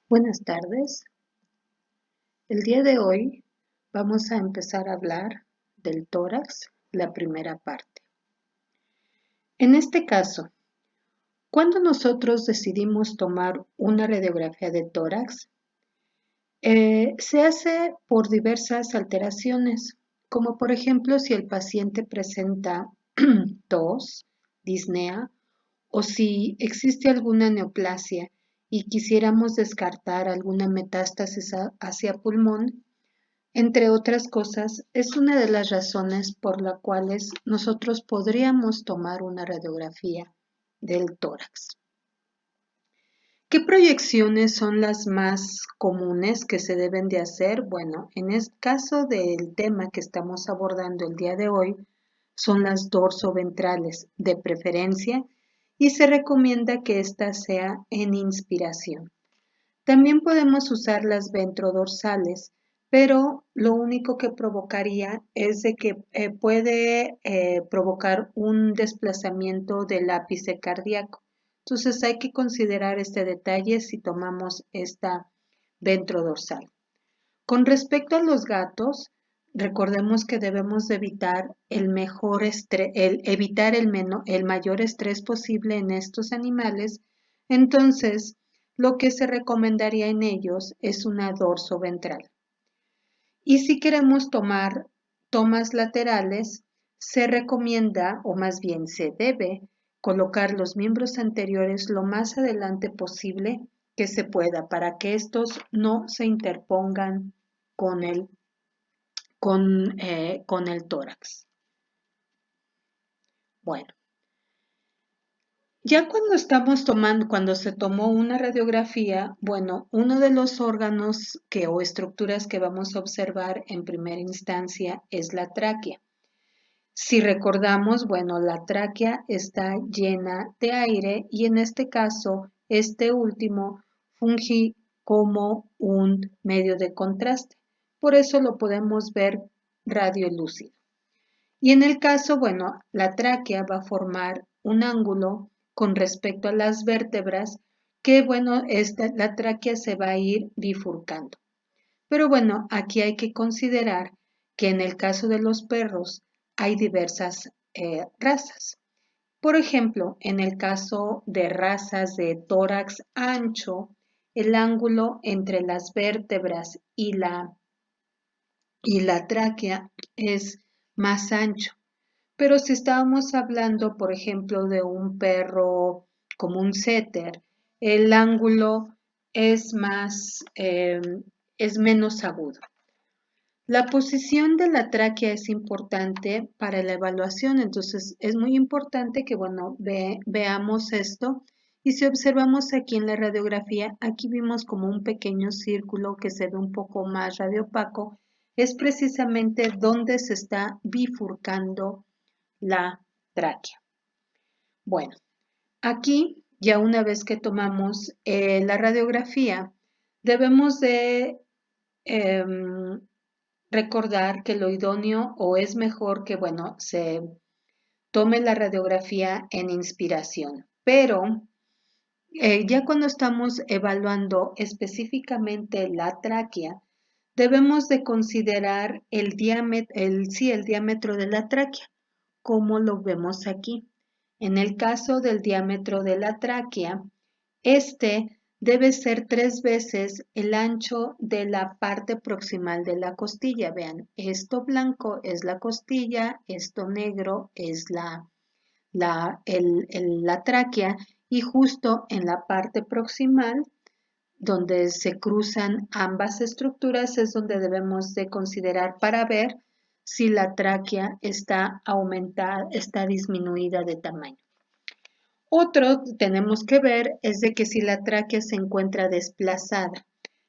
Buenas tardes. El día de hoy vamos a empezar a hablar del tórax, la primera parte. En este caso, cuando nosotros decidimos tomar una radiografía de tórax, se hace por diversas alteraciones, como por ejemplo si el paciente presenta tos, disnea o si existe alguna neoplasia y quisiéramos descartar alguna metástasis hacia pulmón, entre otras cosas, es una de las razones por las cuales nosotros podríamos tomar una radiografía del tórax. ¿Qué proyecciones son las más comunes que se deben de hacer? Bueno, en el caso del tema que estamos abordando el día de hoy, son las dorsoventrales de preferencia y se recomienda que ésta sea en inspiración. También podemos usar las ventrodorsales, pero lo único que provocaría es de que puede provocar un desplazamiento del ápice cardíaco. Entonces hay que considerar este detalle si tomamos esta ventrodorsal. Con respecto a los gatos, recordemos que debemos de evitar el mayor estrés posible en estos animales. Entonces, lo que se recomendaría en ellos es una dorsoventral. Y si queremos tomar tomas laterales, se recomienda, o más bien se debe, colocar los miembros anteriores lo más adelante posible que se pueda para que estos no se interpongan con el tórax. Bueno, ya cuando se tomó una radiografía, bueno, uno de los órganos o estructuras que vamos a observar en primera instancia es la tráquea. Si recordamos, bueno, la tráquea está llena de aire y en este caso, este último funge como un medio de contraste. Por eso lo podemos ver radiolúcido. Y en el caso, bueno, la tráquea va a formar un ángulo con respecto a las vértebras que, bueno, la tráquea se va a ir bifurcando. Pero bueno, aquí hay que considerar que en el caso de los perros hay diversas razas. Por ejemplo, en el caso de razas de tórax ancho, el ángulo entre las vértebras y la tráquea es más ancho. Pero si estábamos hablando, por ejemplo, de un perro como un setter, el ángulo es es menos agudo. La posición de la tráquea es importante para la evaluación, entonces es muy importante que, bueno, veamos esto. Y si observamos aquí en la radiografía, aquí vimos como un pequeño círculo que se ve un poco más radiopaco, es precisamente donde se está bifurcando la tráquea. Bueno, aquí ya una vez que tomamos la radiografía, debemos de recordar que lo idóneo o es mejor que, bueno, se tome la radiografía en inspiración, pero ya cuando estamos evaluando específicamente la tráquea, debemos de considerar el diámetro de la tráquea, como lo vemos aquí. En el caso del diámetro de la tráquea, este debe ser 3 veces el ancho de la parte proximal de la costilla. Vean, esto blanco es la costilla, esto negro es la tráquea y justo en la parte proximal, donde se cruzan ambas estructuras, es donde debemos de considerar para ver si la tráquea está aumentada, está disminuida de tamaño. Otro que tenemos que ver es de que si la tráquea se encuentra desplazada.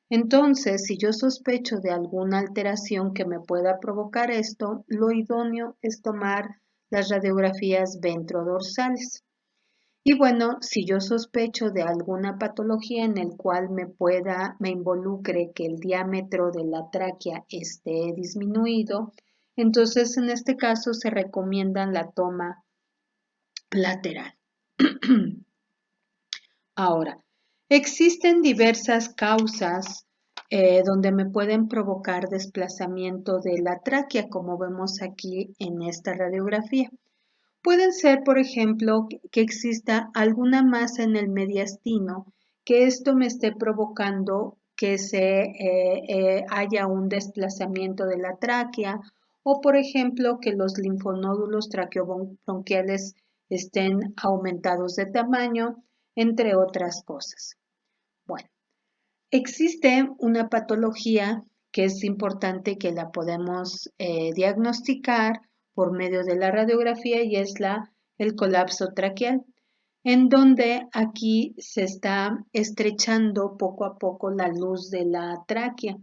Entonces, si yo sospecho de alguna alteración que me pueda provocar esto, lo idóneo es tomar las radiografías ventrodorsales. Y bueno, si yo sospecho de alguna patología en el cual me involucre que el diámetro de la tráquea esté disminuido, entonces en este caso se recomienda la toma lateral. Ahora, Existen diversas causas donde me pueden provocar desplazamiento de la tráquea, como vemos aquí en esta radiografía. Pueden ser, por ejemplo, que exista alguna masa en el mediastino, que esto me esté provocando que haya un desplazamiento de la tráquea, o por ejemplo que los linfonódulos traqueobronquiales estén aumentados de tamaño, entre otras cosas. Bueno, existe una patología que es importante que la podemos diagnosticar por medio de la radiografía y es el colapso traqueal, en donde aquí se está estrechando poco a poco la luz de la tráquea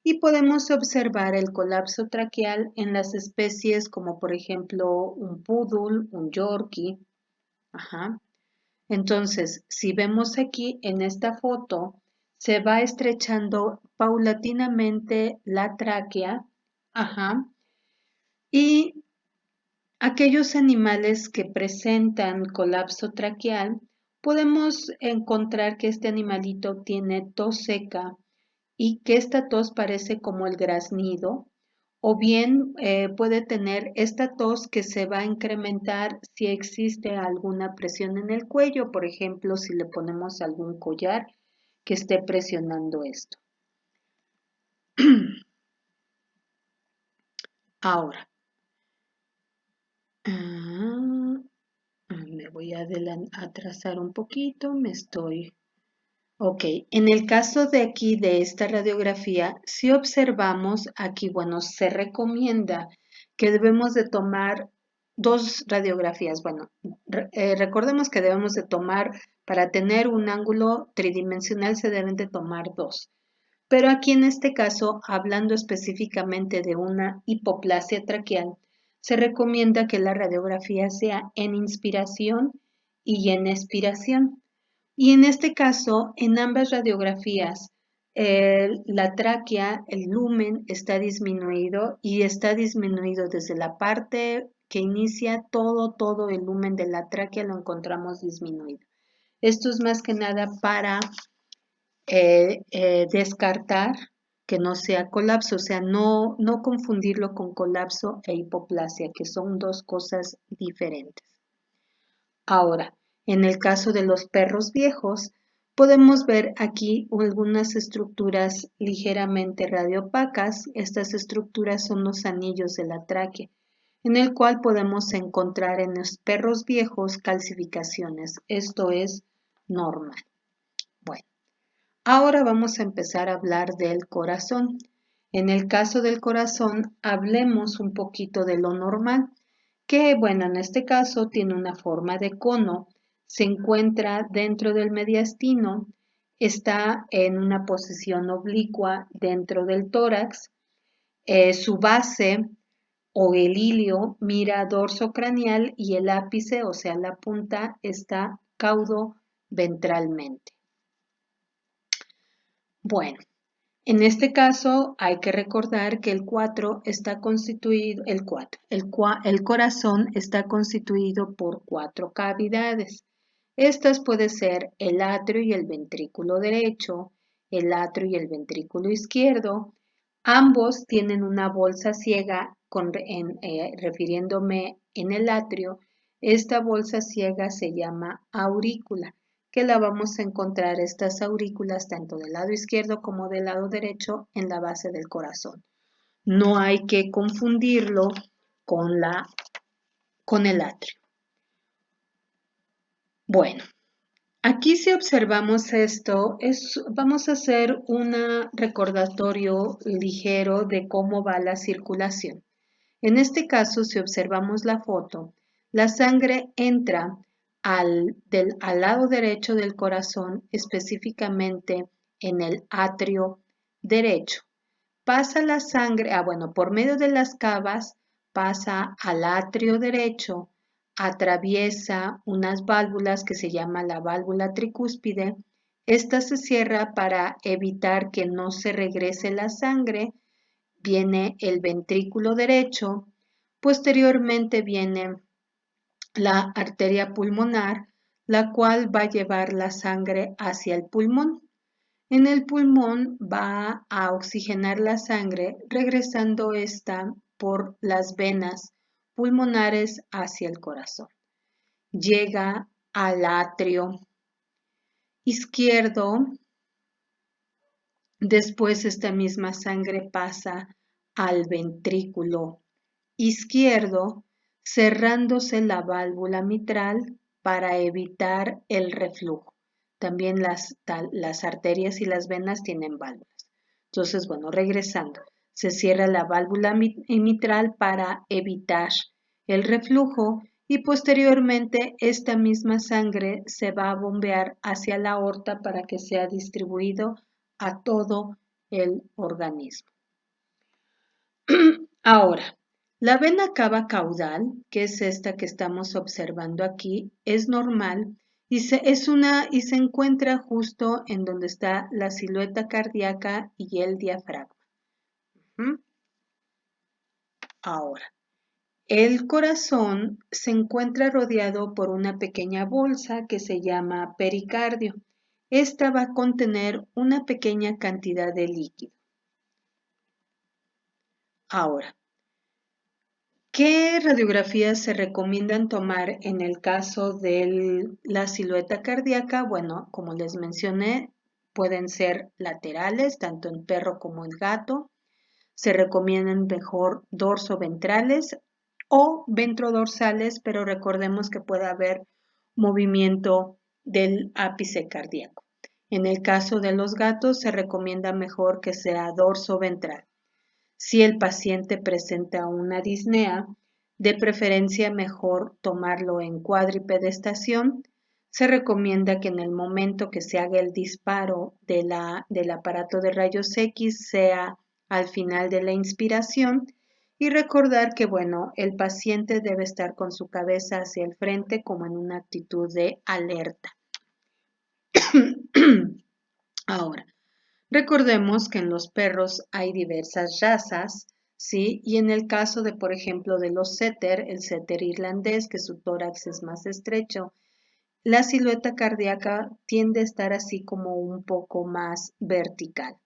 y podemos observar el colapso traqueal en las especies como por ejemplo un poodle, un yorkie. Ajá. Entonces, si vemos aquí en esta foto, se va estrechando paulatinamente la tráquea, ajá, y aquellos animales que presentan colapso traqueal, podemos encontrar que este animalito tiene tos seca y que esta tos parece como el graznido, o bien puede tener esta tos que se va a incrementar si existe alguna presión en el cuello, por ejemplo, si le ponemos algún collar que esté presionando esto. Ahora, me voy a atrasar un poquito, Ok, en el caso de aquí, de esta radiografía, si observamos aquí, bueno, se recomienda que debemos de tomar dos radiografías. Bueno, recordemos que debemos de tomar, para tener un ángulo tridimensional se deben de tomar dos. Pero aquí en este caso, hablando específicamente de una hipoplasia traqueal, se recomienda que la radiografía sea en inspiración y en expiración. Y en este caso, en ambas radiografías, la tráquea, el lumen está disminuido y está disminuido desde la parte que inicia todo el lumen de la tráquea lo encontramos disminuido. Esto es más que nada para descartar que no sea colapso, o sea, no confundirlo con colapso e hipoplasia, que son dos cosas diferentes. Ahora, en el caso de los perros viejos, podemos ver aquí algunas estructuras ligeramente radiopacas. Estas estructuras son los anillos de la tráquea, en el cual podemos encontrar en los perros viejos calcificaciones. Esto es normal. Bueno, ahora vamos a empezar a hablar del corazón. En el caso del corazón, hablemos un poquito de lo normal, que bueno, en este caso tiene una forma de cono, se encuentra dentro del mediastino, está en una posición oblicua dentro del tórax, su base o el ilio mira dorso craneal y el ápice, o sea la punta, está caudo ventralmente. Bueno, en este caso hay que recordar que el 4 está constituido, el corazón está constituido por 4 cavidades. Estas pueden ser el atrio y el ventrículo derecho, el atrio y el ventrículo izquierdo. Ambos tienen una bolsa ciega, refiriéndome en el atrio, esta bolsa ciega se llama aurícula, que la vamos a encontrar estas aurículas tanto del lado izquierdo como del lado derecho en la base del corazón. No hay que confundirlo con el atrio. Bueno, aquí si observamos esto, vamos a hacer un recordatorio ligero de cómo va la circulación. En este caso, si observamos la foto, la sangre entra al lado derecho del corazón, específicamente en el atrio derecho. Pasa la sangre, por medio de las cavas, pasa al atrio derecho, atraviesa unas válvulas que se llama la válvula tricúspide. Esta se cierra para evitar que no se regrese la sangre. Viene el ventrículo derecho, posteriormente viene la arteria pulmonar, la cual va a llevar la sangre hacia el pulmón. En el pulmón va a oxigenar la sangre, regresando esta por las venas pulmonares hacia el corazón. Llega al atrio izquierdo. Después esta misma sangre pasa al ventrículo izquierdo, cerrándose la válvula mitral para evitar el reflujo. También las arterias y las venas tienen válvulas. Entonces, bueno, regresando, se cierra la válvula mitral para evitar el reflujo y posteriormente esta misma sangre se va a bombear hacia la aorta para que sea distribuido a todo el organismo. Ahora, la vena cava caudal, que es esta que estamos observando aquí, es normal y se encuentra justo en donde está la silueta cardíaca y el diafragma. Ahora, el corazón se encuentra rodeado por una pequeña bolsa que se llama pericardio. Esta va a contener una pequeña cantidad de líquido. Ahora, ¿qué radiografías se recomiendan tomar en el caso de la silueta cardíaca? Bueno, como les mencioné, pueden ser laterales, tanto en perro como en gato. Se recomiendan mejor dorsoventrales o ventrodorsales, pero recordemos que puede haber movimiento del ápice cardíaco. En el caso de los gatos, se recomienda mejor que sea dorsoventral. Si el paciente presenta una disnea, de preferencia mejor tomarlo en cuadripedestación. Se recomienda que en el momento que se haga el disparo del aparato de rayos X sea al final de la inspiración y recordar que, bueno, el paciente debe estar con su cabeza hacia el frente como en una actitud de alerta. Ahora, recordemos que en los perros hay diversas razas, ¿sí? Y en el caso de, por ejemplo, de los setter, el setter irlandés, que su tórax es más estrecho, la silueta cardíaca tiende a estar así como un poco más vertical.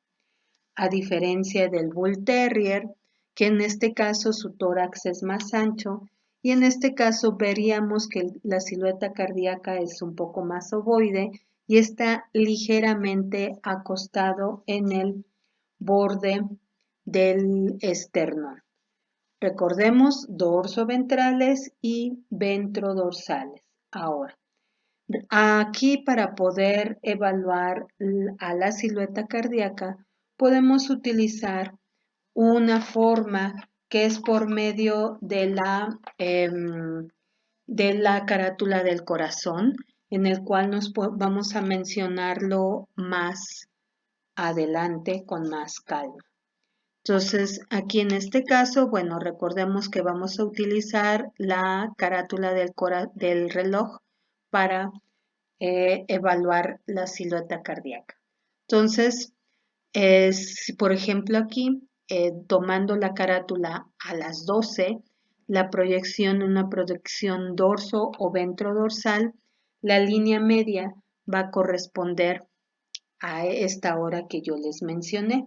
A diferencia del Bull Terrier, que en este caso su tórax es más ancho, y en este caso veríamos que la silueta cardíaca es un poco más ovoide y está ligeramente acostado en el borde del esternón. Recordemos dorsoventrales y ventrodorsales. Ahora, aquí para poder evaluar a la silueta cardíaca podemos utilizar una forma que es por medio de la carátula del corazón, en el cual vamos a mencionarlo más adelante con más calma. Entonces, aquí en este caso, bueno, recordemos que vamos a utilizar la carátula del reloj para evaluar la silueta cardíaca. Entonces, por ejemplo aquí, tomando la carátula a las 12, una proyección dorso o ventrodorsal, la línea media va a corresponder a esta hora que yo les mencioné.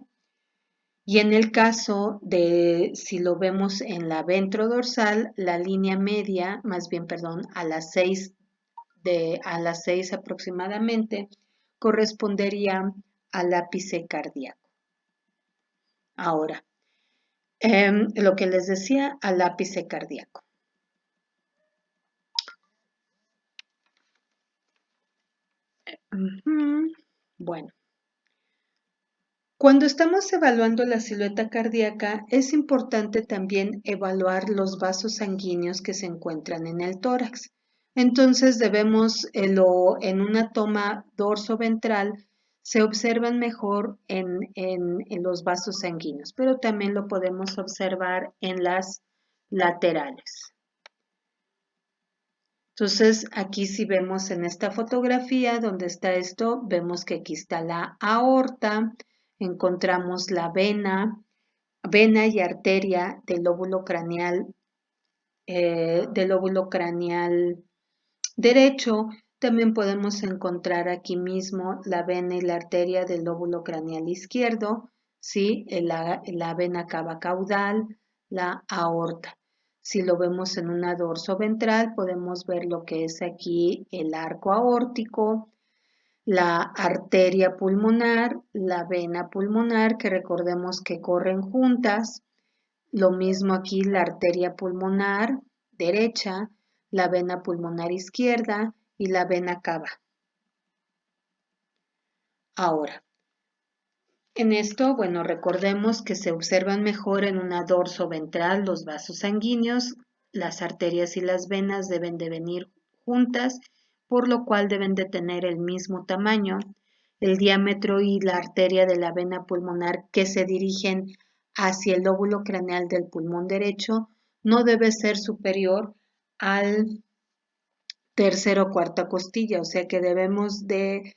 Y en el caso de, si lo vemos en la ventrodorsal, la línea media, a las 6 aproximadamente, correspondería al ápice cardíaco. Ahora, lo que les decía, al ápice cardíaco. Bueno, cuando estamos evaluando la silueta cardíaca, es importante también evaluar los vasos sanguíneos que se encuentran en el tórax. Entonces debemos, en una toma dorsoventral, se observan mejor en los vasos sanguíneos, pero también lo podemos observar en las laterales. Entonces, aquí si vemos en esta fotografía donde está esto, vemos que aquí está la aorta, encontramos la vena y arteria del lóbulo craneal derecho. También podemos encontrar aquí mismo la vena y la arteria del lóbulo craneal izquierdo, ¿sí? La vena cava caudal, la aorta. Si lo vemos en una dorso ventral, podemos ver lo que es aquí el arco aórtico, la arteria pulmonar, la vena pulmonar, que recordemos que corren juntas. Lo mismo aquí la arteria pulmonar derecha, la vena pulmonar izquierda y la vena cava. Ahora, en esto, bueno, recordemos que se observan mejor en una dorso ventral los vasos sanguíneos, las arterias y las venas deben de venir juntas, por lo cual deben de tener el mismo tamaño. El diámetro y la arteria de la vena pulmonar que se dirigen hacia el lóbulo craneal del pulmón derecho no debe ser superior al tercera o cuarta costilla, o sea que debemos de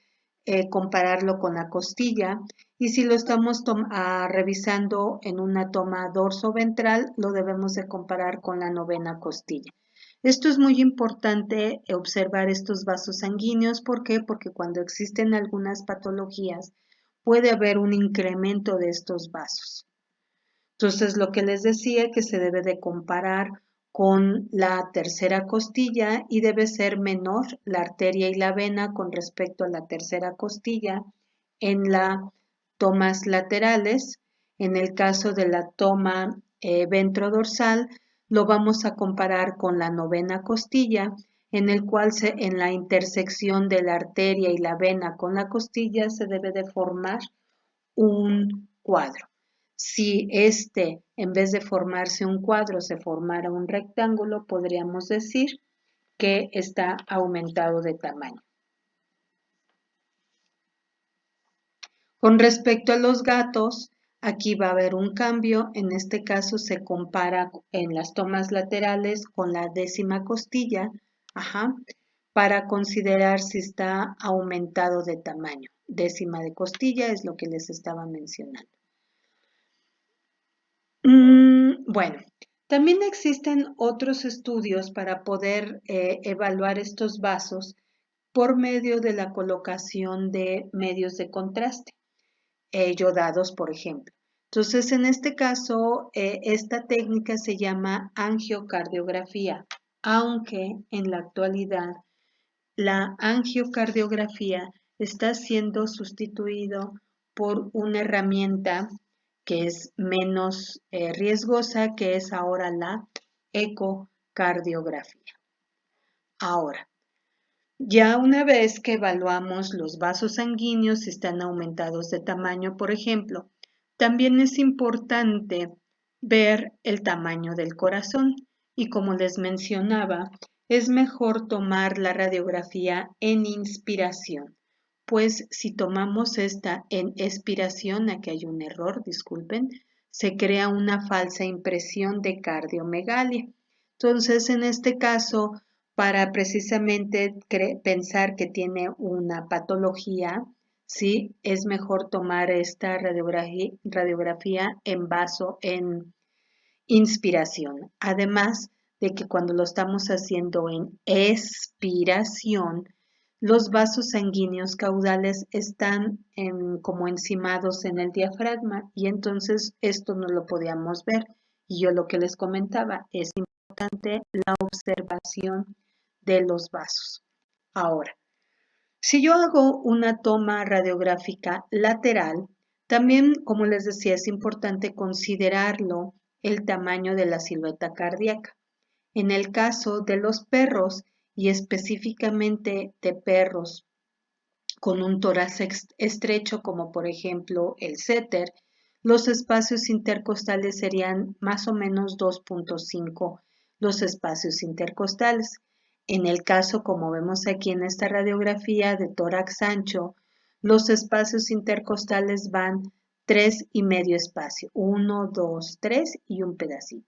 compararlo con la costilla, y si lo estamos revisando en una toma dorso-ventral, lo debemos de comparar con la novena costilla. Esto es muy importante observar estos vasos sanguíneos. ¿Por qué? Porque cuando existen algunas patologías puede haber un incremento de estos vasos. Entonces, lo que les decía que se debe de comparar con la tercera costilla y debe ser menor la arteria y la vena con respecto a la tercera costilla en las tomas laterales. En el caso de la toma ventrodorsal, lo vamos a comparar con la novena costilla, en el cual en la intersección de la arteria y la vena con la costilla se debe de formar un cuadro. Si en vez de formarse un cuadro, se formara un rectángulo, podríamos decir que está aumentado de tamaño. Con respecto a los gatos, aquí va a haber un cambio. En este caso se compara en las tomas laterales con la décima costilla, para considerar si está aumentado de tamaño. Décima de costilla es lo que les estaba mencionando. Bueno, también existen otros estudios para poder evaluar estos vasos por medio de la colocación de medios de contraste, yodados, por ejemplo. Entonces, en este caso, esta técnica se llama angiocardiografía, aunque en la actualidad la angiocardiografía está siendo sustituido por una herramienta que es menos riesgosa, que es ahora la ecocardiografía. Ahora, ya una vez que evaluamos los vasos sanguíneos, si están aumentados de tamaño, por ejemplo, también es importante ver el tamaño del corazón. Y como les mencionaba, es mejor tomar la radiografía en inspiración, pues si tomamos esta en expiración, aquí hay un error, disculpen, se crea una falsa impresión de cardiomegalia. Entonces, en este caso, para precisamente pensar que tiene una patología, ¿sí? Es mejor tomar esta radiografía en inspiración. Además de que cuando lo estamos haciendo en expiración, los vasos sanguíneos caudales están como encimados en el diafragma, y entonces esto no lo podíamos ver. Y yo lo que les comentaba, es importante la observación de los vasos. Ahora, si yo hago una toma radiográfica lateral, también, como les decía, es importante considerarlo el tamaño de la silueta cardíaca. En el caso de los perros, y específicamente de perros con un tórax estrecho, como por ejemplo el setter, los espacios intercostales serían más o menos 2.5 los espacios intercostales. En el caso, como vemos aquí en esta radiografía de tórax ancho, los espacios intercostales van 3,5 espacio, 1, 2, 3 y un pedacito.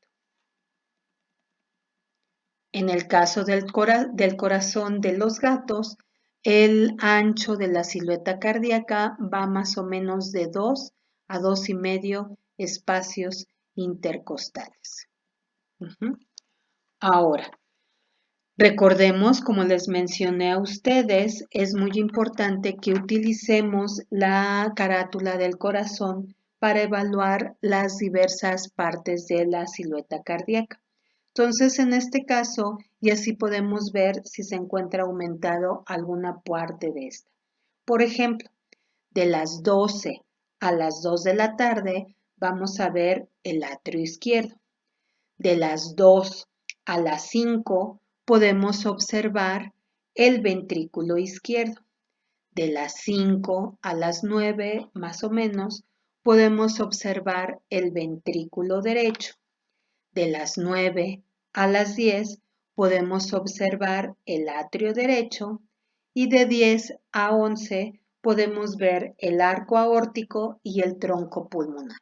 En el caso del corazón de los gatos, el ancho de la silueta cardíaca va más o menos de 2 a 2,5 espacios intercostales. Ahora, Recordemos, como les mencioné a ustedes, es muy importante que utilicemos la carátula del corazón para evaluar las diversas partes de la silueta cardíaca. Entonces, en este caso, y así podemos ver si se encuentra aumentado alguna parte de esta. Por ejemplo, de las 12 a las 2 de la tarde, vamos a ver el atrio izquierdo. De las 2 a las 5 podemos observar el ventrículo izquierdo. De las 5 a las 9, más o menos, podemos observar el ventrículo derecho. De las 9 a las 10 podemos observar el atrio derecho y de 10 a 11 podemos ver el arco aórtico y el tronco pulmonar.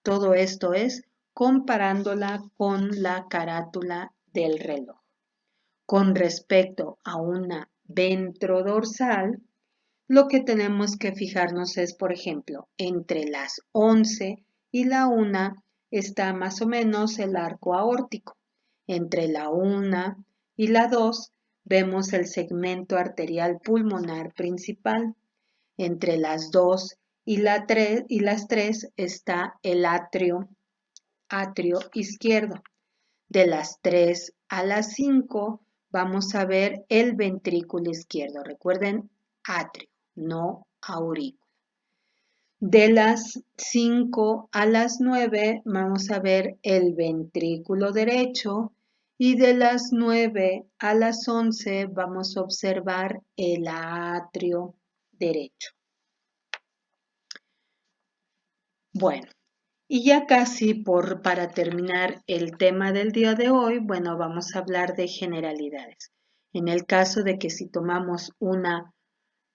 Todo esto es comparándola con la carátula del reloj. Con respecto a una ventrodorsal, lo que tenemos que fijarnos es, por ejemplo, entre las 11 y la 1 está más o menos el arco aórtico. Entre la 1 y la 2 vemos el segmento arterial pulmonar principal. Entre las 2 y las 3 está el atrio izquierdo. De las 3 a las 5 vamos a ver el ventrículo izquierdo. Recuerden, atrio, no aurícula. De las 5 a las 9 vamos a ver el ventrículo derecho y de las 9 a las 11 vamos a observar el atrio derecho. Bueno, y ya casi para terminar el tema del día de hoy, bueno, vamos a hablar de generalidades. En el caso de que si tomamos una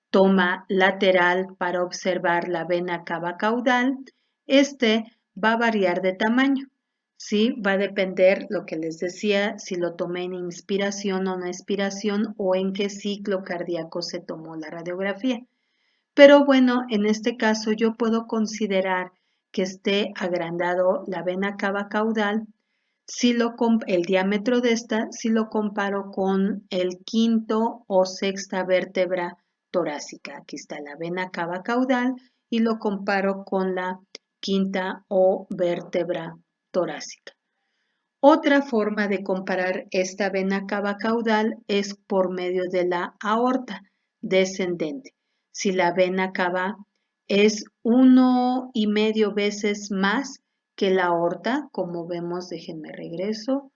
toma lateral para observar la vena cava caudal, va a variar de tamaño. ¿Sí? Va a depender, lo que les decía, si lo tomé en inspiración o no expiración o en qué ciclo cardíaco se tomó la radiografía. Pero bueno, en este caso yo puedo considerar que esté agrandado la vena cava caudal, el diámetro de esta, si lo comparo con el quinto o sexta vértebra torácica. Aquí está la vena cava caudal y lo comparo con la quinta o vértebra torácica. Otra forma de comparar esta vena cava caudal es por medio de la aorta descendente. Si la vena cava es 1,5 veces más que la aorta, como vemos, déjenme regreso,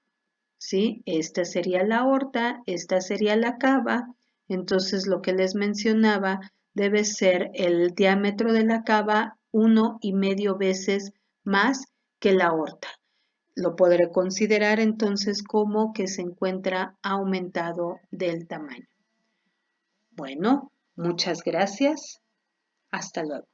¿sí? Esta sería la aorta, esta sería la cava, entonces lo que les mencionaba debe ser el diámetro de la cava 1,5 veces más que la aorta. Lo podré considerar entonces como que se encuentra aumentado del tamaño. Bueno, muchas gracias. Hasta luego.